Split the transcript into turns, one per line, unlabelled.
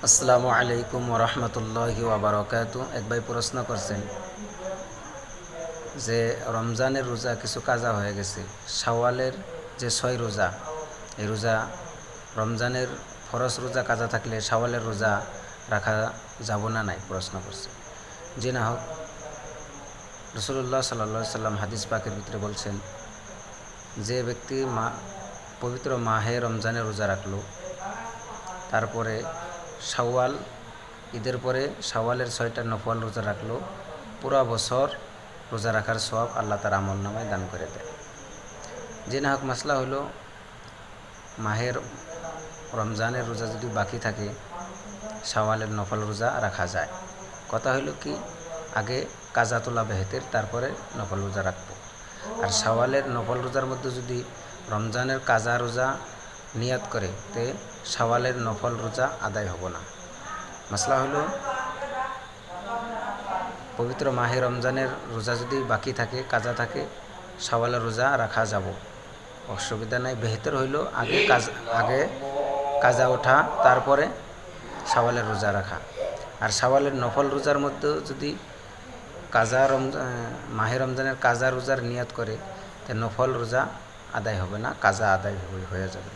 আসসালামু আলাইকুম ওরহমতুল্লাহি ওয়াবারাকাতু। এক ভাই প্রশ্ন করছেন যে রমজানের রোজা কিছু কাজা হয়ে গেছে, শাওয়ালের যে 6 রোজা, এই রোজা রমজানের ফরজ রোজা কাজা থাকলে শাওয়ালের রোজা রাখা যাব না নাই প্রশ্ন করছে। জি না হোক, রাসূলুল্লাহ সাল্লাল্লাহু আলাইহি সাল্লাম হাদিস পাকের ভিতরে বলছেন, যে ব্যক্তি পবিত্র মাহে রমজানের রোজা রাখলো, তারপরে শাওয়াল ঈদের পরে শাওয়ালের 6টা নফল রোজা রাখলো, পুরা বছর রোজা রাখার সওয়াব আল্লাহ তার আমল নামায় দান করে দেয়। যে না হোক, মাসলা হলো মাহের রমজানের রোজা যদি বাকি থাকে শাওয়ালের নফল রোজা রাখা যায়। কথা হইল কি, আগে কাজা তোলা বেহেতের, তারপরে নফল রোজা রাখবো। আর শাওয়ালের নফল রোজার মধ্যে যদি রমজানের কাজা রোজা নিয়াত করে, তে শাওয়ালের নফল রোজা আদায় হব না। মাসলা হলো, পবিত্র মাহে রমজানের রোজা যদি বাকি থাকে, কাজা থাকে, শাওয়ালের রোজা রাখা যাব, অসুবিধা নাই। বেহতর হইল আগে কাজা ওঠা, তারপরে শাওয়ালের রোজা রাখা। আর শাওয়ালের নফল রোজার মধ্যে যদি মাহে রমজানের কাজা রোজার নিয়াত করে, তে নফল রোজা আদায় হবে না, কাজা আদায় হয়ে যাবে।